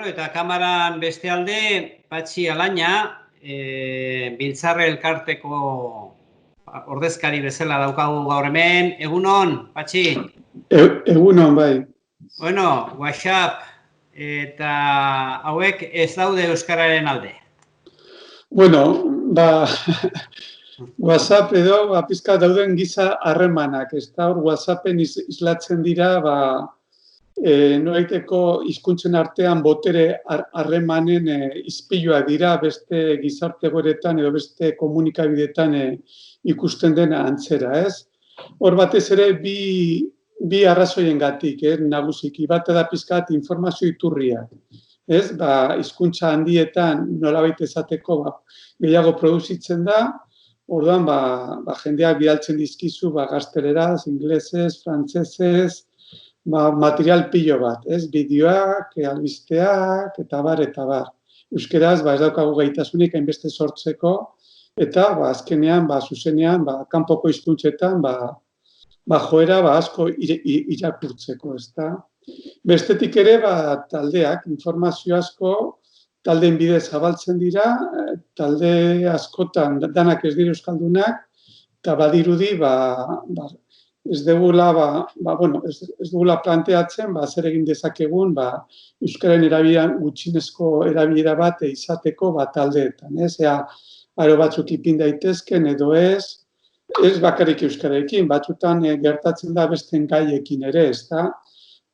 Bueno, eta kamaran beste alde, Patxi Alaina, Biltzarre elkarteko ordezkari bezala daukagu gaur hemen. Egunon, Patxi? Egunon, bai. Bueno, WhatsApp eta hauek ez daude euskararen alde. Bueno, WhatsApp edo pizka dauden giza harremanak, ez da, hor WhatsAppen islatzen dira, noraiteko hizkuntzen artean botere harremanen izpilua dira beste gizarte egoeretan edo beste komunikabideetan ikusten dena antzera, ez? Hor batez ere bi arrazoiengatik, nagusiki bat da pizkat informazio iturriak. Ez, hizkuntza handietan nolabait esateko gehiago produzitzen da, orduan jendeak bidaltzen dizkizu gazteleraz, inglesez, frantsesez, material pilo bat, ez, bideoak, albisteak, eta bar. Euskeraz, ez daukagu gaitasunik hainbeste sortzeko, eta azkenean, zuzenean, kanpoko hizkuntzetan, joera asko irakurtzeko, ez da. Bestetik ere, taldeak, informazio asko, taldeen bidez zabaltzen dira, talde askotan danak ez dira euskaldunak, eta badirudi, ez dugula planteatzen, zer egin dezakegun, euskararen erabileran gutxienezko erabilera bat izateko taldeetan, ez? Aro batzuk ipin daitezken edo ez bakarrik euskararekin, batzutan gertatzen da besten gaiekin ere, ez da?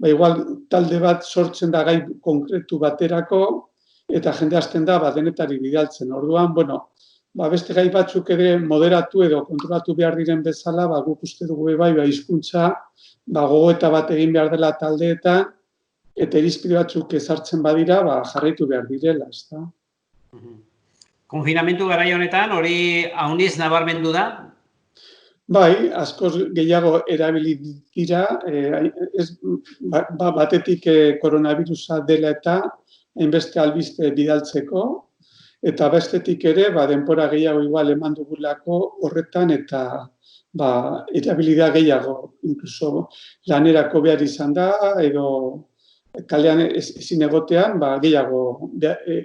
Igual talde bat sortzen da gai konkretu baterako, eta jende hasten da denetari bidaltzen. Orduan, beste gai batzuk ere moderatu edo kontrolatu behar diren bezala, guk uste dugu hizkuntza gogoeta bat egin behar dela taldeetan, eta irizpide batzuk ezartzen badira, jarraitu behar direla, ez da? Konfinamentu garai honetan, hori handiz nabarmendu da? Bai, askoz gehiago erabili dira, batetik koronavirusa dela eta hainbeste albiste bidaltzeko, eta bestetik ere, denpora gehiago igual eman dugulako horretan, eta erabilida gehiago, inkluso lanerako behar izan da, edo kalean ezin egotean, gehiago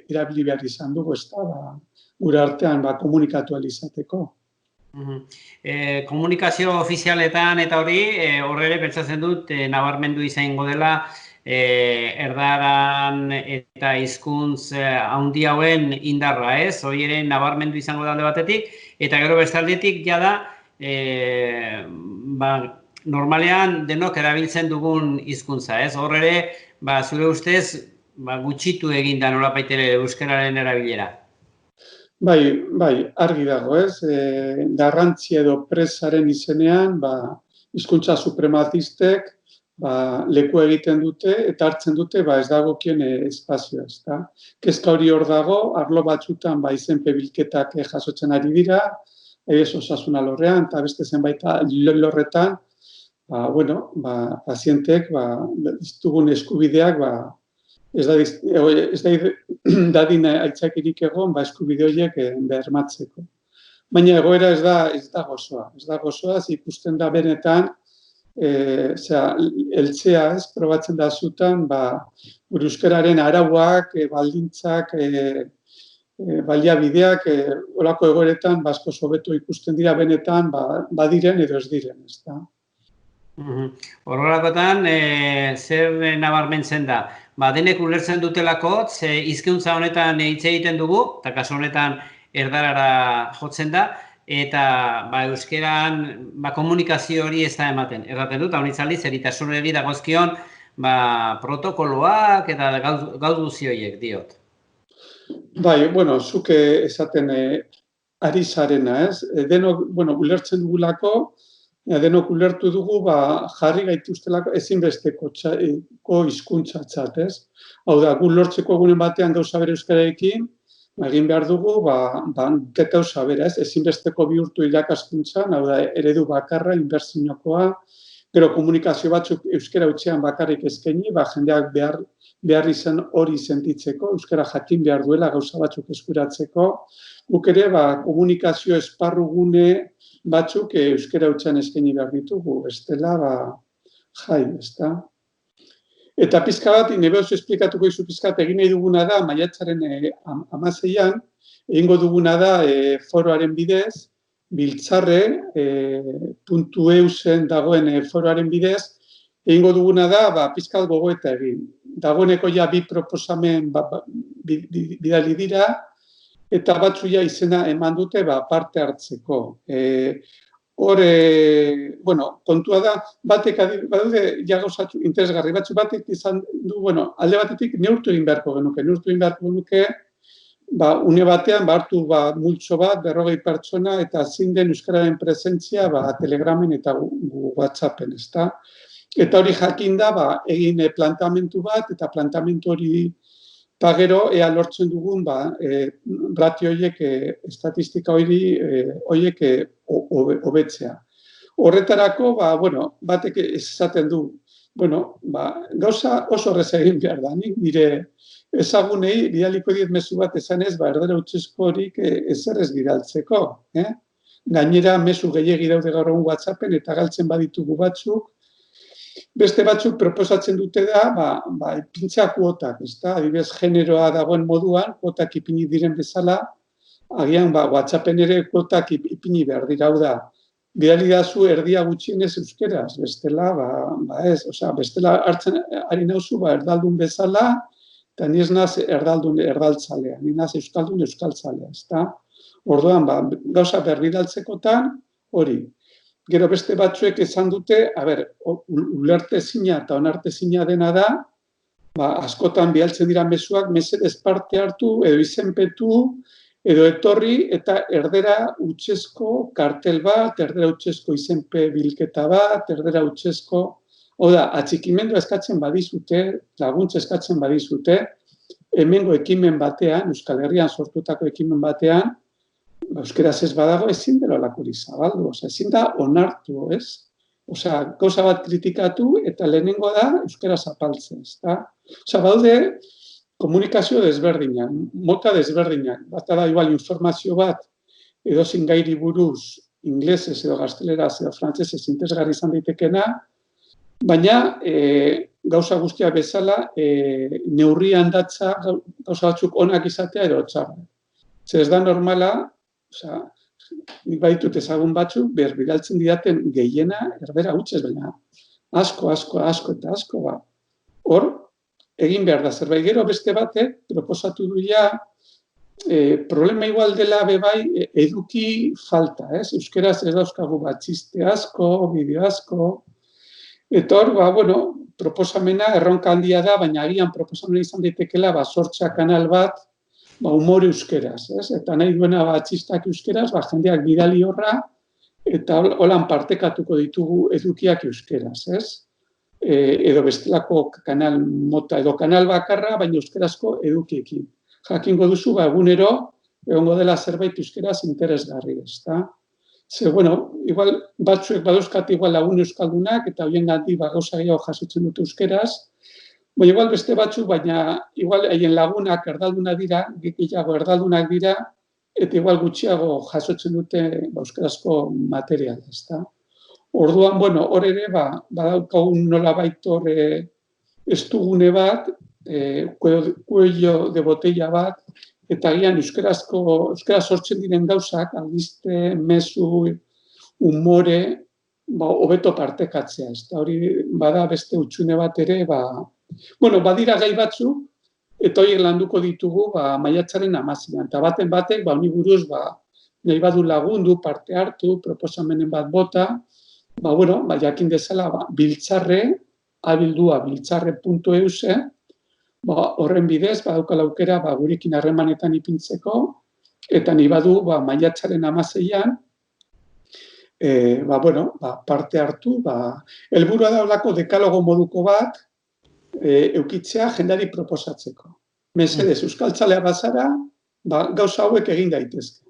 erabili behar izan dugu, ez da, gure artean komunikatu ahal izateko. Komunikazio ofizialetan eta horre pentsatzen dut, nabarmendu izango dela, erdaran eta hizkuntz handi hauen indarra, ez? Hori ere nabarmendu izango da alde batetik, eta gero bestaldetik jada, normalean denok erabiltzen dugun hizkuntza, ez? Hor ere, zure ustez, gutxitu egin da nolabait ere euskararen erabilera. Bai, argi dago, ez? Garrantzi edo presaren izenean, hizkuntza suprematistek leku egiten dute eta hartzen dute ez dagokien espazioa, ez da. Kezka hori hor dago, arlo batzutan izenpe bilketak jasotzen ari dira, ez osasun alorrean, eta beste zenbait lorretan, pazientek ditugun eskubideak ez dadin aitzakirik egon eskubide horiek bermatzeko. Baina egoera ez da gozoa. Ez da gozoa, ikusten da benetan, eltzea ez, probatzen da zutan, gure euskararen arauak, baldintzak, baliabideak, olako egoeretan, asko hobeto ikusten dira benetan, badiren edo ez diren, ez da. Horrelakotan, zer nabarmentzen da? Denek ulertzen dutelako, hizkuntza honetan hitz egiten dugu, eta kasu honetan erdarara jotzen da, eta euskeran komunikazio hori ez da ematen. Erraten dut, honitz eritasunari dagozkion protokoloak eta gauduzi horiek diot. Bai, zuk esaten ari zarena, ez? Denok, ulertzen dugulako, denok ulertu dugu, jarri gaituztelako ezinbesteko hizkuntzatzat, ez? Hau da, gu lortzeko egunen batean gauza bere euskararekin, egin behar dugu, gauza bera, ez? Ezinbesteko bihurtu irakaskuntzan, hau da, eredu bakarra, inbertsiokoa, gero komunikazio batzuk euskara hutsean bakarrik eskaini, jendeak behar izan hori sentitzeko, euskara jakin behar duela gauza batzuk eskuratzeko, guk ere, komunikazio esparrugune batzuk euskara hutsean eskaini behar ditugu, bestela, jai, ez da? Eta pizka bat, nebeoz esplikatuko izu pizkat egin nahi duguna da, maiatzaren 16an, egingo duguna da foroaren bidez, biltzarre.eusen dagoen foroaren bidez, egingo duguna da, pizkat gogoeta egin. Dagoeneko ja bi proposamen bidali dira, eta batzu ja izena eman dute parte hartzeko. Hor, kontua da, batek badaude ja gauzatu interesgarri batzu, batek izan du, alde batetik neurtu egin beharko genuke, une batean, hartu multzo bat, 40 pertsona, eta zein den euskararen presentzia Telegramen eta WhatsAppen, ezta? Eta hori jakin da, egin plantamentu bat, eta plantamentu hori gero, ea lortzen dugun, ratio horiek, estatistika horiek hobetzea. Horretarako, batek esaten du, gauza oso horrez egin behar da, nik nire ezagunei, bidaliko diet mezu bat esanez, erdera utzezko horik ezer ez bidaltzeko. Gainera, mezu gehiegi daude gaur egun WhatsAppen, eta galtzen baditugu batzuk, beste batzuk proposatzen dute da, ipintzea kuotak, ezta? Adibidez, generoa dagoen moduan, kuotak ipini diren bezala, agian WhatsAppen ere kuotak ipini behar dira, hau da, bidali dazu erdia gutxienez euskeraz, bestela, ez, bestela hartzen ari nauzu, erdaldun bezala, eta ni ez naz erdaltzalea, ni naz euskaldun euskaltzalea, ezta? Orduan, gauza berbidaltzekotan, hori. Gero beste batzuek esan dute, ulertezina eta onartezina dena da, askotan bialtzen dira mezuak, mesedez parte hartu, edo izenpetu, edo etorri, eta erdera utzezko kartel bat, erdera utzezko izenpe bilketa bat, erdera utzezko, atxikimendu eskatzen badizute, laguntza eskatzen badizute, hemengo ekimen batean, Euskal Herrian sortutako ekimen batean, euskeraz ez badago ezin dela lakuri zabaldu, ezin da onartu, ez? Gauza bat kritikatu eta lehenengo da euskeraz apaltzen, ezta? Badaude komunikazio desberdinak, mota desberdinak, bata da igual informazio bat edozein gairi buruz, inglesez edo gazteleraz edo frantsesez interesgarri izan daitekena, baina gauza guztiak bezala neurrian datza gauza batzuk onak izatea edo txarrak. Ez da normala, nik baditut ezagun batzuk, bidaltzen didaten gehiena erdera hutsez, baina asko eta asko. Hor, egin behar da zerbait. Gero beste batek, proposatu duia, problema igual dela bebai eduki falta, ez? Euskeraz ez dauzkagu txiste asko, bideo asko. Eta hor, proposamena erronka handia da, baina agian proposamena izan daitekela, sortzea kanal bat, humor euskeraz, ez? Eta nahi duena txistak euskeraz, jendeak bidali horra, eta holan partekatuko ditugu edukiak euskeraz, ez? Edo bestelako kanal mota, edo kanal bakarra, baina euskerazko edukiekin. Jakingo duzu, egunero, egongo dela zerbait euskeraz interesgarri, ezta? Ze, igual batzuek badauzkat igual lagun euskaldunak, eta horien gandik gauza gehiago jasotzen dute euskeraz, igual beste batzuk, baina igual haien lagunak erdaldunak dira, gehiago erdaldunak dira, eta igual gutxiago jasotzen dute euskarazko material, ezta? Orduan, hor ere, badaukagun nolabait hor estugune bat, kuello de botella bat, eta agian euskaraz sortzen diren gauzak, albiste, mezu, umore, hobeto partekatzea, ezta? Hori bada beste hutsune bat ere, badira gai batzuk, eta horiek landuko ditugu maiatzaren 16an. Eta batek, honi buruz, nahi badu lagundu, parte hartu, proposamenen bat bota, jakin dezala, biltzarre, abildua biltzarre.euse, horren bidez, badaukala aukera gurekin harremanetan ipintzeko, eta nahi badu maiatzaren 16an, parte hartu, helburua da holako dekalogo moduko bat, eukitzea jendari proposatzeko. Mesedez, euskaltzalea bazara, gauza hauek egin daitezke.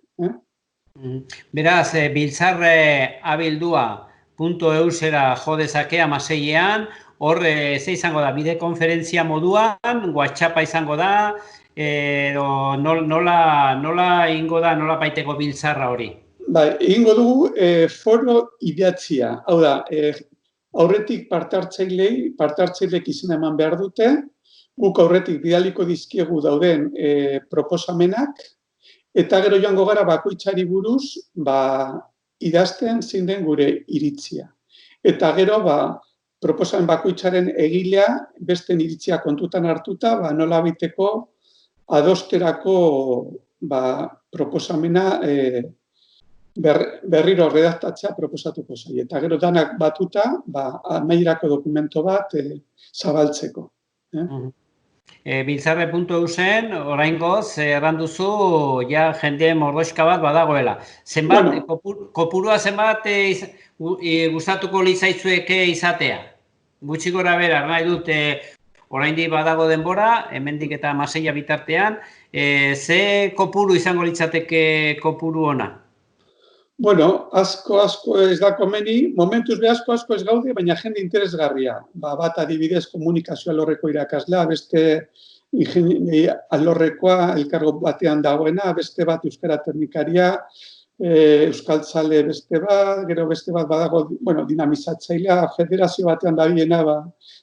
Beraz, biltzarre abildua.eusera jo dezake 16an, hor ze izango da, bidekonferentzia moduan, WhatsAppa izango da, edo nola ingo da, nola baiteko biltzarra hori? Egingo dugu foro idatzia, hau da, aurretik parte-hartzaileek izena eman behar dute, guk aurretik bidaliko dizkiegu dauden proposamenak, eta gero joango gara bakoitzari buruz, idazten zein den gure iritzia. Eta gero, proposamen bakoitzaren egilea, besten iritzia kontutan hartuta, nola biteko adosterako proposamena berriro redaktatzea proposatuko zaie. Eta gero danak batuta, amaierako dokumento bat zabaltzeko. Biltzarre.eu zen, oraingoz, erranduzu, ja jende mordoxka bat badagoela. Zenbat, kopurua zenbat gustatuko litzaizueke izatea? Gutxi gora bera, nahi dut, oraindik badago denbora, hemendik eta 16 bitartean, ze kopuru izango litzateke kopuru ona? Bueno, asko ez da komeni, momentuz be asko ez gaude, baina jende interesgarria. Bat adibidez komunikazio alorreko irakaslea, beste alorrekoa elkargo batean dagoena, beste bat euskara teknikaria, euskaltzale beste bat, gero beste bat badago dinamizatzailea, federazio batean dabiena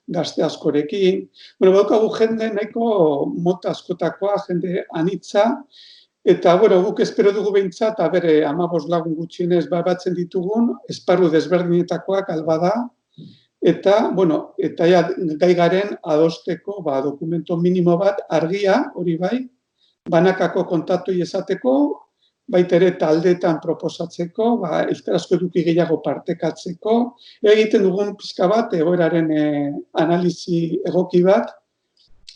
gazte askorekin. Badaukagu jende nahiko mota askotakoa, jende anitza, eta, guk espero dugu behintzat, bere 15 lagun gutxienez batzen ditugun, esparru desberdinetakoak albada, eta, gai garen adosteko dokumento minimo bat argia, hori bai, banakako kontatu izateko, baita ere taldeetan proposatzeko, euskarazko eduki gehiago partekatzeko, egiten dugun pixka bat, egoeraren analizi egoki bat,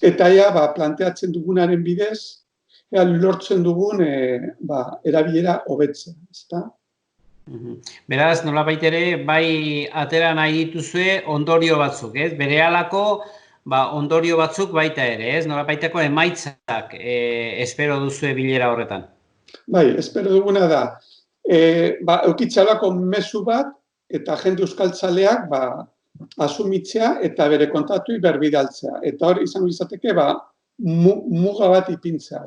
eta planteatzen dugunaren bidez, lortzen dugun erabilera hobetzen, ezta? Beraz, nolabait ere, bai atera nahi dituzue ondorio batzuk, ez? Berehalako ondorio batzuk baita ere, ez? Nolabaiteko emaitzak espero duzue bilera horretan. Bai, espero duguna da, eukitzalako mezu bat, eta jende euskaltzaleak asumitzea eta bere kontatuei berbidaltzea. Eta hor izango izateke, muga bat ipintzea,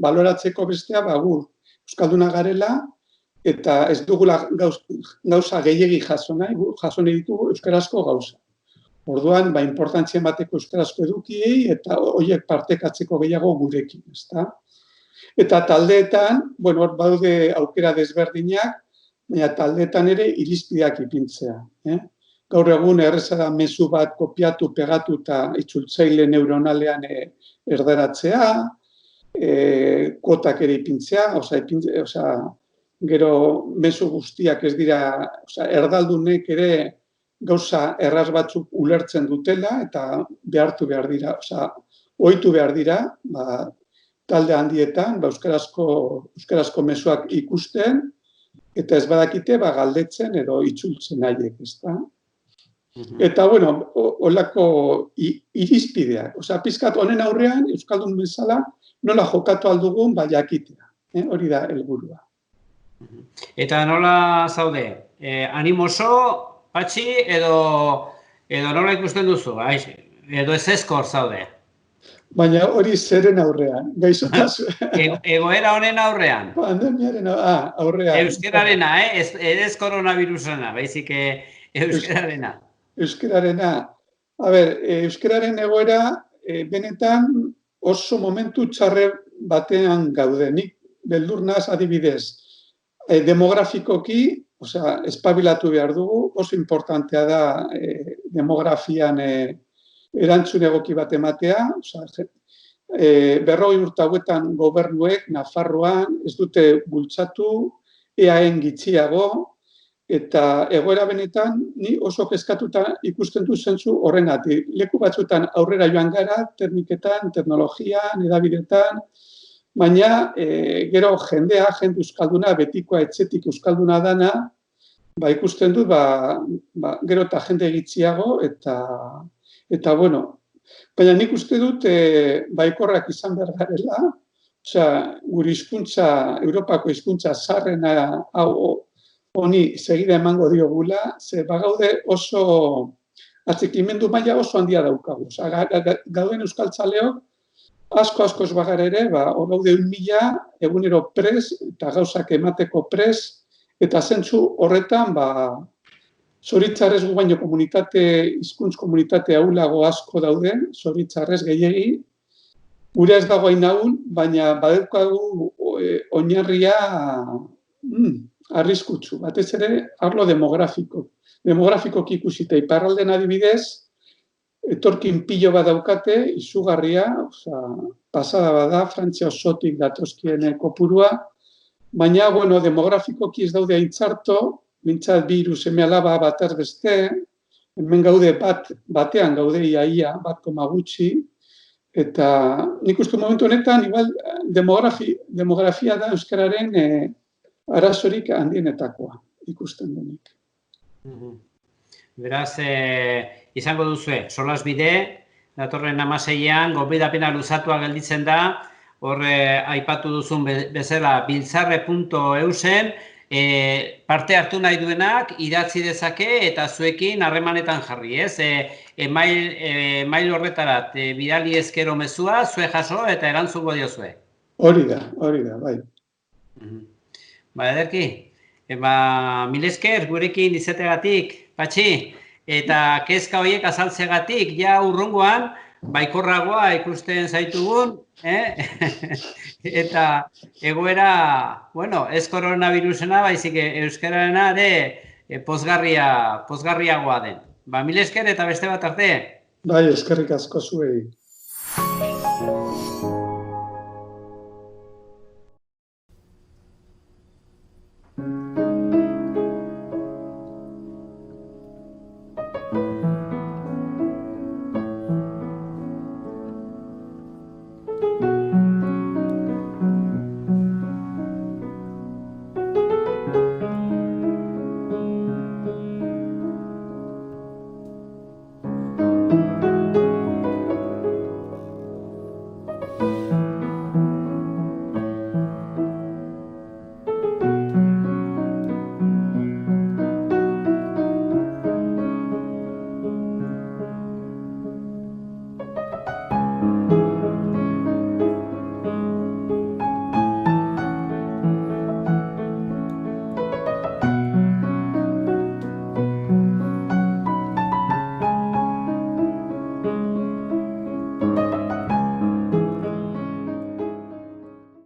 baloratzeko bestea, gu euskalduna garela, eta ez dugula gauza gehiegi jaso nahi ditugu euskarazko gauza. Orduan, importantzien bateko euskarazko edukiei, eta horiek partekatzeko gehiago gurekin, ezta? Eta taldeetan, hor badaude aukera desberdinak, baina taldeetan ere irizpideak ipintzea. Gaur egun erreza da mezu bat kopiatu, pegatu eta itzultzaile neuronalean erdaratzea, kuotak ere ipintzea, gero mezu guztiak ez dira, erdaldunek ere gauza erraz batzuk ulertzen dutela eta behartu behar dira, ohitu behar dira, talde handietan, euskarazko mezuak ikusten, eta ez badakite galdetzen edo itzultzen nahiek, ezta? Eta, holako irizpideak. Pizkat honen aurrean, euskaldun bezala, nola jokatu aldugun, jakitea. Hori da helburua. Eta nola zaude? Animoso, patxi, edo nola ikusten duzu? Edo ez ezkor zaude? Baina hori zeren aurrean, gaixotasun. Egoera honen aurrean? Pandemiaren aurrean. Euskararena, ez koronavirusena, baizik euskararena. Euskararena. Euskararen egoera benetan oso momentu txarre batean gaude. Nik beldur naz adibidez. Demografikoki, espabilatu behar dugu, oso importantea da demografian erantzun egoki bat ematea, 40 urte hauetan gobernuek Nafarroan ez dute bultzatu, EAen gitxiago, eta egoera benetan ni oso kezkatuta ikusten du zentzu horrenatik. Leku batzutan aurrera joan gara, tekniketan, teknologian, edabidetan, baina gero jende euskalduna, betikoa etxetik euskalduna dana, ikusten du gero eta jende gitxiago, eta baina nik uste dut baikorrak izan behar garela, gure hizkuntza, Europako hizkuntza zaharrena honi segida emango diogula, ze bagaude oso atxikimendu maila oso handia daukagu. Gauden euskaltzaleok asko ez bagar ere, hor gaude 1.000 egunero pres eta gauzak emateko pres, eta zentzu horretan Zoritzarrez gu baino hizkuntz komunitate ahulago asko daude, zoritzarrez gehiegi. Gure ez dago hain ahul, baina badaukagu oinarria arriskutsu, batez ere arlo demografikoki ikusita. Iparralden adibidez, etorkin pilo bat daukate, izugarria, pasada bada, Frantzia osotik datozkien kopurua, baina, demografikoki ez daude aintzarto, mintzat bi hiru seme-alaba bataz beste, hemen gaude batean gaude iaia, 1,5, eta nik uste momentu honetan, igual, demografia da euskararen arazorik handienetakoa ikusten denik. Beraz, izango duzue, solasbide, datorren 16an, gonbidapena luzatua gelditzen da, hor aipatu duzun bezala biltzarre.eusen, parte hartu nahi duenak idatzi dezake eta zuekin harremanetan jarri, ez? Email horretarat bidali ezkero mezua, zue jaso eta erantzungo diozue. Hori da, bai. Ederki, mil esker gurekin izateagatik, Patxi, eta kezka horiek azaltzeagatik, ja urrungoan, baikorragoa ikusten zaitugun, eta egoera, ez koronavirusena, baizik euskararena ere pozgarriagoa den. Mil esker eta beste bat arte. Bai, eskerrik asko zuei.